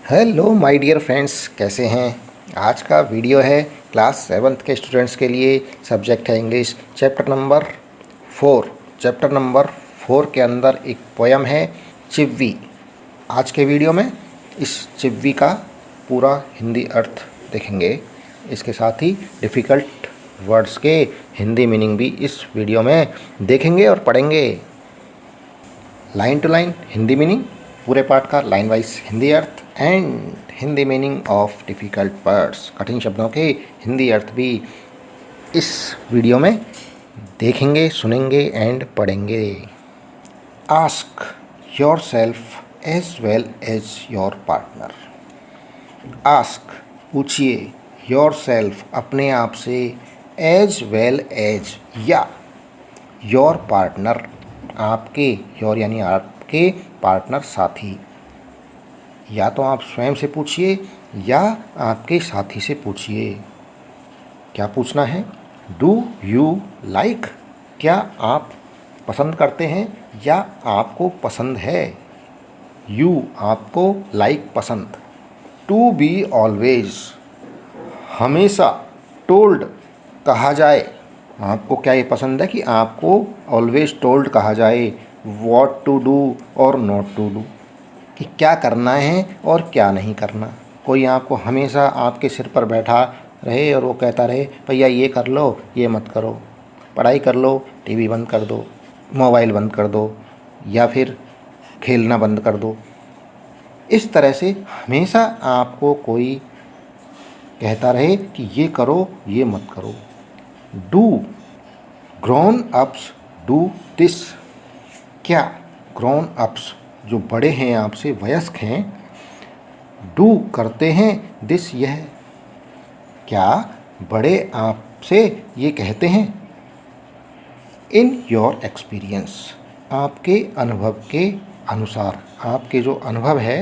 Hello my dear friends, कैसे हैं। आज का वीडियो है क्लास 7th के स्टूडेंट्स के लिए। सब्जेक्ट है English, chapter number 4। Chapter number 4 के अंदर एक पोयम है चिव्वी। आज के वीडियो में इस चिव्वी का पूरा हिंदी अर्थ देखेंगे। इसके साथ ही डिफ़िकल्ट वर्ड्स के हिंदी मीनिंग भी इस वीडियो में देखेंगे और पढ़ेंगे। Line to line Hindi meaning, पूरे पाठ का लाइन वाइज हिंदी अर्थ and Hindi meaning of difficult words, कठिन शब्दों के हिंदी अर्थ भी इस वीडियो में देखेंगे, सुनेंगे एंड पढ़ेंगे। Ask yourself as well as your partner. Ask पूछिए, योर सेल्फ अपने आप से, एज वेल एज या योर पार्टनर आपके, योर यानी आपके, पार्टनर साथी। या तो आप स्वयं से पूछिए या आपके साथी से पूछिए। क्या पूछना है? डू यू लाइक, क्या आप पसंद करते हैं या आपको पसंद है। यू आपको, लाइक पसंद। टू बी ऑलवेज हमेशा, टोल्ड कहा जाए। आपको क्या ये पसंद है कि आपको ऑलवेज टोल्ड कहा जाए। व्हाट टू डू और नॉट टू डू, कि क्या करना है और क्या नहीं करना। कोई आपको हमेशा आपके सिर पर बैठा रहे और वो कहता रहे भैया ये कर लो, ये मत करो, पढ़ाई कर लो, टीवी बंद कर दो, मोबाइल बंद कर दो, या फिर खेलना बंद कर दो। इस तरह से हमेशा आपको कोई कहता रहे कि ये करो, ये मत करो। Do, grown ups do this, क्या ग्रोन अप्स जो बड़े हैं आपसे, वयस्क हैं, डू करते हैं दिस यह, क्या बड़े आपसे ये कहते हैं। इन योर एक्सपीरियंस आपके अनुभव के अनुसार, आपके जो अनुभव है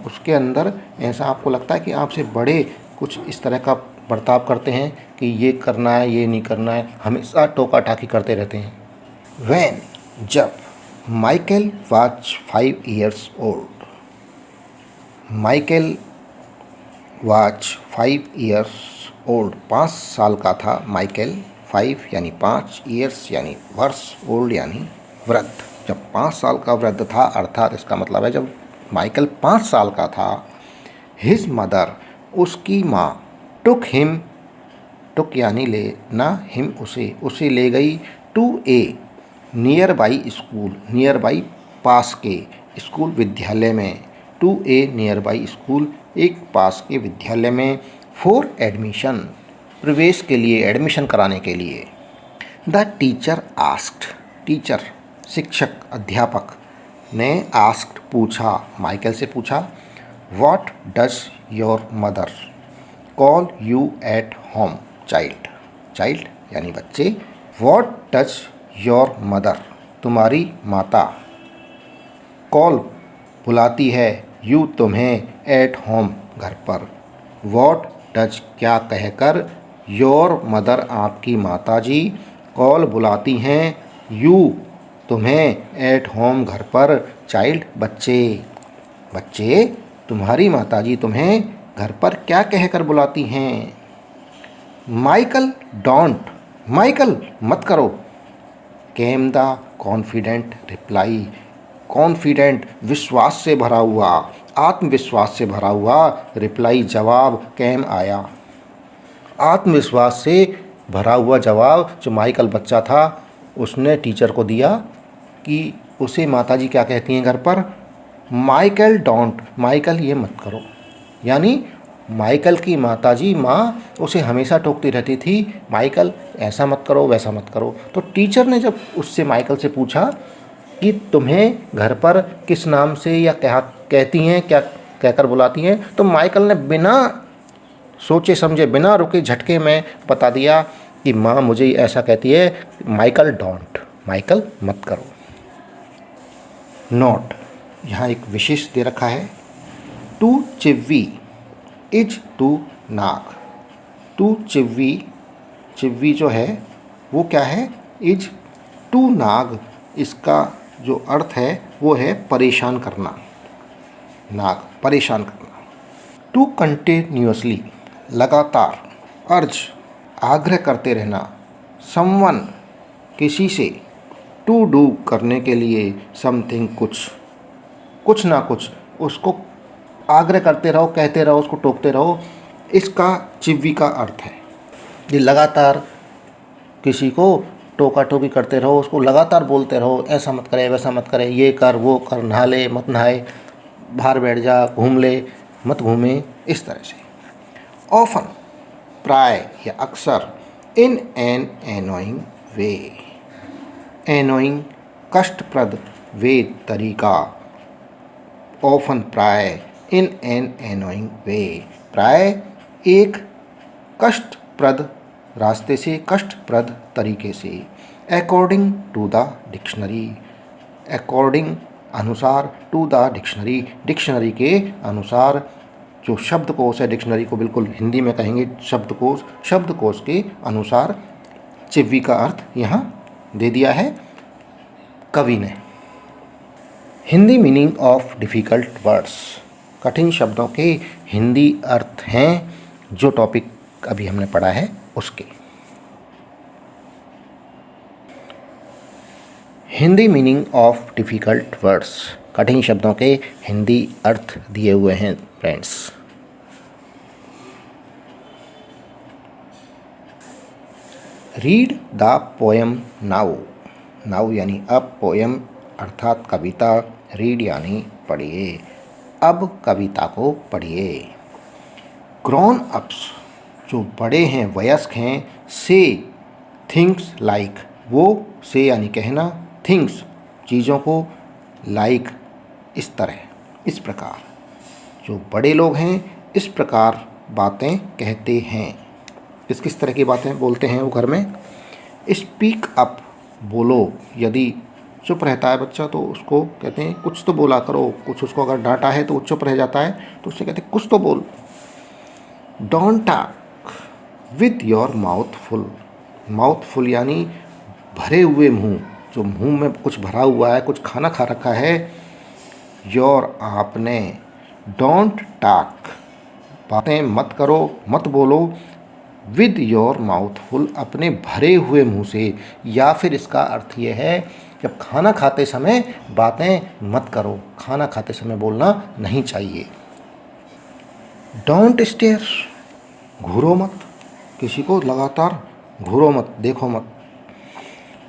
उसके अंदर ऐसा आपको लगता है कि आपसे बड़े कुछ इस तरह का बर्ताव करते हैं कि ये करना है, ये नहीं करना है, हमेशा टोका टाकी करते रहते हैं। व्हेन, जब Michael was 5 years old, Michael was 5 years old, 5 साल का था माइकल। 5 यानी 5, ईयर्स यानी वर्ष, ओल्ड यानी वृद्ध। जब 5 साल का वृद्ध था, अर्थात इसका मतलब है जब माइकल 5 साल का था, हिज मदर उसकी माँ, टुक हिम, टुक यानी लेना, हिम उसे ले गई, to a nearby school, nearby पास के, स्कूल विद्यालय में, to a nearby school एक पास के विद्यालय में, फॉर एडमिशन प्रवेश के लिए, एडमिशन कराने के लिए। द टीचर आस्क्ड, टीचर शिक्षक, अध्यापक ने आस्क्ड पूछा, माइकल से पूछा, what does your mother call you at home child, child यानी बच्चे, व्हाट डज योर मदर तुम्हारी माता, कॉल बुलाती है, यू तुम्हें, एट होम घर पर, व्हाट डज क्या कहकर, योर मदर आपकी माता जी, कॉल बुलाती हैं, यू तुम्हें, एट होम घर पर, चाइल्ड बच्चे, बच्चे तुम्हारी माता जी तुम्हें घर पर क्या कहकर बुलाती हैं। माइकल डोंट, माइकल मत करो। Came the confident reply, confident विश्वास से भरा हुआ, आत्मविश्वास से भरा हुआ, रिप्लाई जवाब, केम आया। आत्मविश्वास से भरा हुआ जवाब जो माइकल बच्चा था उसने टीचर को दिया कि उसे माताजी क्या कहती हैं घर पर। माइकल डोंट, माइकल ये मत करो, यानी माइकल की माताजी माँ उसे हमेशा टोकती रहती थी, माइकल ऐसा मत करो, वैसा मत करो। तो टीचर ने जब उससे माइकल से पूछा कि तुम्हें घर पर किस नाम से या क्या कहती हैं, क्या कहकर बुलाती हैं, तो माइकल ने बिना सोचे समझे, बिना रुके झटके में बता दिया कि माँ मुझे ऐसा कहती है, माइकल डोंट, माइकल मत करो। नोट, यहाँ एक विशेष दे रखा है, to chivvy is to nag, to chivvy, chivvy जो है वो क्या है, इज टू नाग, इसका जो अर्थ है वो है परेशान करना, नाग परेशान करना। टू कंटिन्यूअसली, लगातार, अर्ज, आग्रह करते रहना, समवन, किसी से, टू डू, करने के लिए, समथिंग, कुछ, कुछ ना कुछ, उसको आग्रह करते रहो, कहते रहो, उसको टोकते रहो, इसका चिव्वी का अर्थ है। ये लगातार किसी को टोका टोकी करते रहो, उसको लगातार बोलते रहो, ऐसा मत करे, वैसा मत करे, ये कर, वो कर, नहा ले, मत नहाए, बाहर बैठ जा, घूम ले, मत घूमे, इस तरह से। ऑफन, प्राय या अक्सर, in an annoying way, annoying, कष्टप्रद, वे, तरीका, ऑफन, प्राय, इन एन एनोइंग वे, प्राय एक कष्टप्रद रास्ते से, कष्टप्रद तरीके से। According to the dictionary, according, अनुसार, टू द डिक्शनरी, डिक्शनरी के अनुसार। जो शब्दकोश है, डिक्शनरी को बिल्कुल हिंदी में कहेंगे शब्दकोश, शब्दकोश के अनुसार चिव्वी का अर्थ यहाँ दे दिया है कवि ने। Hindi meaning of difficult words, कठिन शब्दों के हिंदी अर्थ हैं जो टॉपिक अभी हमने पढ़ा है उसके। Hindi meaning of difficult words, कठिन शब्दों के हिंदी अर्थ दिए हुए हैं friends. Read the poem now, now यानी अब, पोएम अर्थात कविता, रीड यानी पढ़िए, अब कविता को पढ़िए। ग्रोन अप्स, जो बड़े हैं, वयस्क हैं, से थिंग्स लाइक, वो से यानी कहना, थिंग्स चीज़ों को, लाइक इस तरह, इस प्रकार। जो बड़े लोग हैं इस प्रकार बातें कहते हैं। किस किस तरह की बातें बोलते हैं वो घर में? स्पीक अप, बोलो। यदि चुप रहता है बच्चा तो उसको कहते हैं कुछ तो बोला करो, कुछ उसको अगर डांटा है तो वो चुप रह जाता है तो उससे कहते हैं कुछ तो बोल। Don't talk with your mouth full, mouth full यानी भरे हुए मुंह, जो मुंह में कुछ भरा हुआ है, कुछ खाना खा रखा है। योर, आपने। डोंट टॉक, बातें मत करो, मत बोलो। विद योर माउथ फुल, अपने भरे हुए मुंह से। या फिर इसका अर्थ ये है जब खाना खाते समय बातें मत करो, खाना खाते समय बोलना नहीं चाहिए। डोंट स्टेयर, घूरो मत, किसी को लगातार घूरो मत, देखो मत।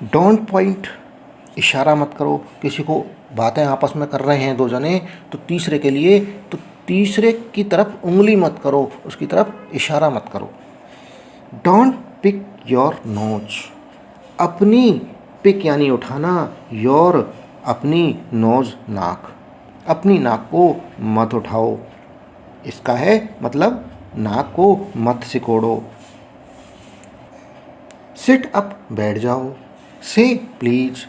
डोंट पॉइंट, इशारा मत करो, किसी को बातें आपस में कर रहे हैं दो जने तो तीसरे के लिए, तो तीसरे की तरफ उंगली मत करो, उसकी तरफ इशारा मत करो। डोंट पिक योर नोज, अपनी, पिक यानी उठाना, योर अपनी, नोज नाक, अपनी नाक को मत उठाओ। इसका है मतलब नाक को मत सिकोड़ो। सिट अप, बैठ जाओ। से प्लीज,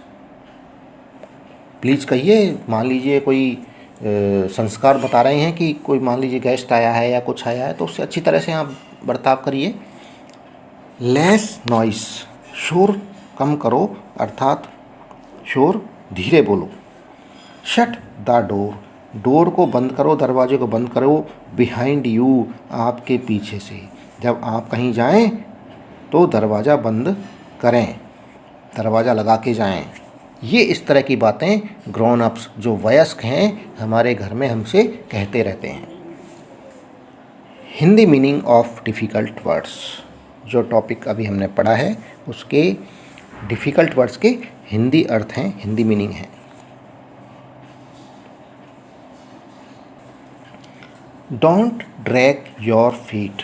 प्लीज कहिए। मान लीजिए कोई संस्कार बता रहे हैं कि कोई मान लीजिए गेस्ट आया है या कुछ आया है तो उससे अच्छी तरह से आप बर्ताव करिए। लेस नॉइस, शोर कम करो, अर्थात शोर धीरे बोलो। शट द डोर, डोर को बंद करो, दरवाजे को बंद करो। बिहाइंड यू, आपके पीछे से। जब आप कहीं जाएं तो दरवाज़ा बंद करें, दरवाज़ा लगा के जाएं। ये इस तरह की बातें ग्रोन अप्स, जो वयस्क हैं, हमारे घर में हमसे कहते रहते हैं। Hindi meaning of difficult words, जो टॉपिक अभी हमने पढ़ा है उसके डिफ़िकल्ट वर्ड्स के हिंदी अर्थ हैं, हिंदी मीनिंग है। Don't drag your feet,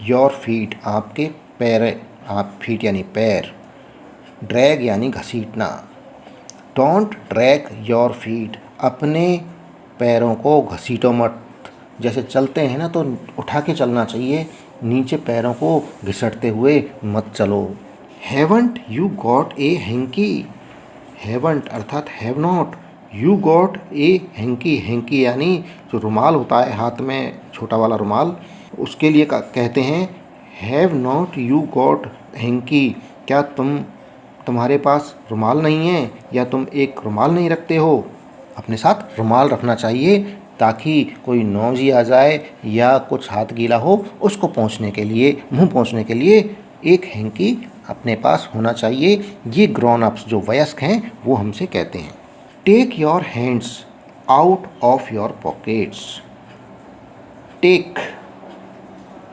your feet आपके पैर, आप फीट यानी पैर, ड्रैग यानी घसीटना। डोंट ड्रैग योर फीट, अपने पैरों को घसीटो मत। जैसे चलते हैं ना तो उठा के चलना चाहिए, नीचे पैरों को घिसटते हुए मत चलो। Haven't you got a hanky, haven't अर्थात have not, you got a hanky, hanky यानी जो रुमाल होता है हाथ में, छोटा वाला रुमाल, उसके लिए कहते हैं have not you got hanky. क्या तुम्हारे पास रुमाल नहीं है, या तुम एक रुमाल नहीं रखते हो? अपने साथ रुमाल रखना चाहिए ताकि कोई नौजी आ जाए या कुछ हाथ गीला हो उसको पोंछने के लिए, मुंह पोंछने के लिए एक हैंकी अपने पास होना चाहिए। ये ग्रोन अप्स जो वयस्क हैं वो हमसे कहते हैं। Take your hands out of your pockets. Take,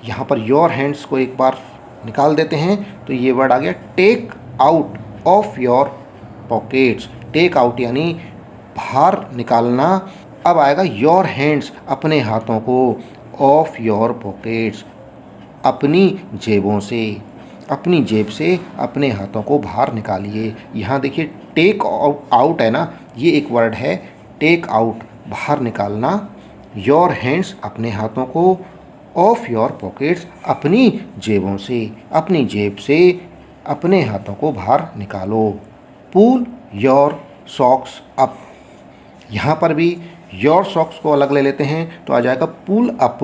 यहाँ पर योर हैंड्स को एक बार निकाल देते हैं तो ये वर्ड आ गया take out of your pockets. Take out यानी बाहर निकालना। अब आएगा योर हैंड्स, अपने हाथों को, ऑफ योर पॉकेट्स, अपनी जेबों से, अपनी जेब से अपने हाथों को बाहर निकालिए। यहाँ देखिए टेक आउट है ना, ये एक वर्ड है। टेक आउट बाहर निकालना, योर हैंड्स अपने हाथों को, ऑफ योर पॉकेट्स अपनी जेबों से, अपनी जेब से अपने हाथों को बाहर निकालो। पुल योर सॉक्स अप, यहाँ पर भी योर सॉक्स को अलग ले लेते हैं तो आ जाएगा पुल अप,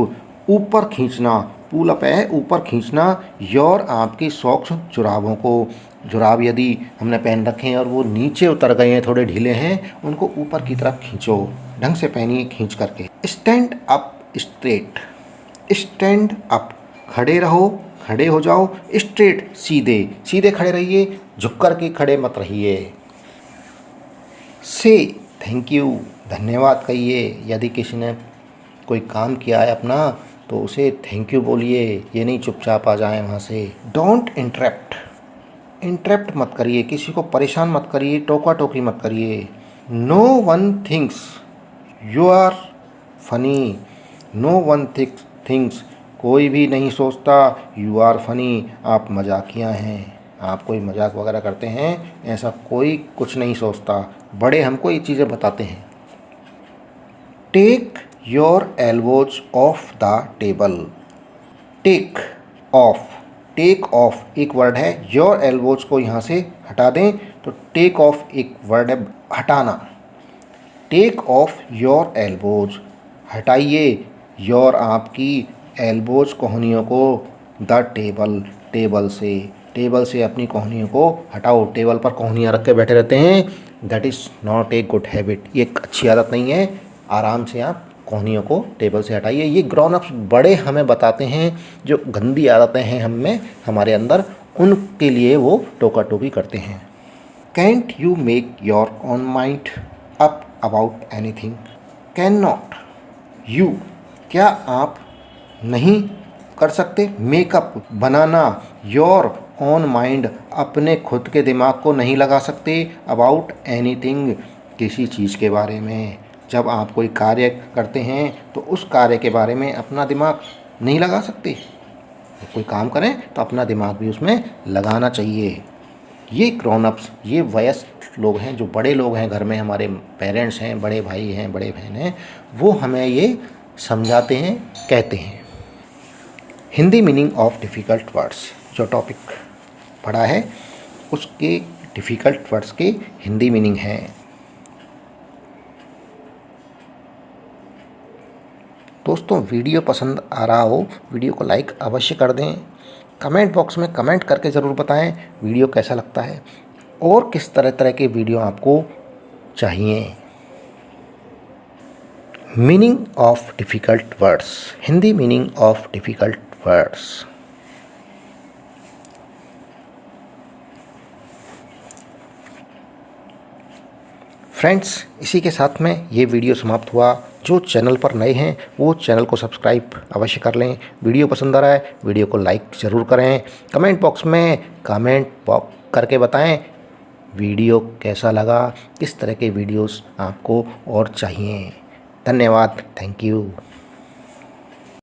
ऊपर खींचना। पुल अप है ऊपर खींचना। योर आपकी सॉक्स, जुराबों को, जुराब यदि हमने पहन रखे हैं और वो नीचे उतर गए हैं, थोड़े ढीले हैं, उनको ऊपर की तरफ खींचो, ढंग से पहनिए खींच करके। Stand up straight, stand up खड़े रहो, खड़े हो जाओ। स्ट्रेट सीधे, सीधे खड़े रहिए, झुक कर के खड़े मत रहिए। से थैंक यू, धन्यवाद कहिए। यदि किसी ने कोई काम किया है अपना तो उसे थैंक यू बोलिए, ये नहीं चुपचाप आ जाए वहाँ से। डोंट इंटरप्ट, इंटरप्ट मत करिए, किसी को परेशान मत करिए, टोका टोकी मत करिए। No one thinks you are funny, no one thinks कोई भी नहीं सोचता यू आर फनी, आप मजाकिया हैं। आप कोई मजाक वगैरह करते हैं, ऐसा कोई कुछ नहीं सोचता। बड़े हमको ये चीज़ें बताते हैं। Take your elbows off the table. Take off, take off एक वर्ड है। योर एल्बोज को यहाँ से हटा दें तो टेक ऑफ एक वर्ड है, हटाना। टेक ऑफ योर एल्बोज, हटाइए योर आपकी एल्बोज, कोहनियों को, द टेबल, टेबल से, टेबल से अपनी कोहनियों को हटाओ। टेबल पर कोहनियाँ रख के बैठे रहते हैं, that is not a good habit, ये एक अच्छी आदत नहीं है। आराम से आप कोहनियों को टेबल से हटाइए। ये ग्रोन अप्स बड़े हमें बताते हैं, जो गंदी आदतें हैं हम में, हमारे अंदर, उनके लिए वो टोका टोकी करते हैं। Cantt you make your own mind up about anything. Can not you, क्या आप नहीं कर सकते, makeup banana, your own mind अपने खुद के दिमाग को नहीं लगा सकते, अबाउट एनीथिंग किसी चीज़ के बारे में। जब आप कोई कार्य करते हैं तो उस कार्य के बारे में अपना दिमाग नहीं लगा सकते। कोई काम करें तो अपना दिमाग भी उसमें लगाना चाहिए। ये ग्रोन अप्स, ये वयस्क लोग हैं, जो बड़े लोग हैं घर में, हमारे पेरेंट्स हैं, बड़े भाई हैं, बड़े बहन हैं, वो हमें ये समझाते हैं, कहते हैं। Hindi meaning of difficult words, जो टॉपिक पढ़ा है उसके डिफ़िकल्ट वर्ड्स के हिंदी मीनिंग हैं। दोस्तों वीडियो पसंद आ रहा हो, वीडियो को लाइक अवश्य कर दें। कमेंट बॉक्स में कमेंट करके ज़रूर बताएं वीडियो कैसा लगता है और किस तरह के वीडियो आपको चाहिए। Meaning of difficult words, Hindi meaning of difficult words. Friends, इसी के साथ में ये वीडियो समाप्त हुआ। जो चैनल पर नए हैं वो चैनल को सब्सक्राइब अवश्य कर लें। वीडियो पसंद आ रहा है वीडियो को लाइक ज़रूर करें। कमेंट बॉक्स में कमेंट करके बताएं वीडियो कैसा लगा, किस तरह के वीडियोस आपको और चाहिए। धन्यवाद, थैंक यू।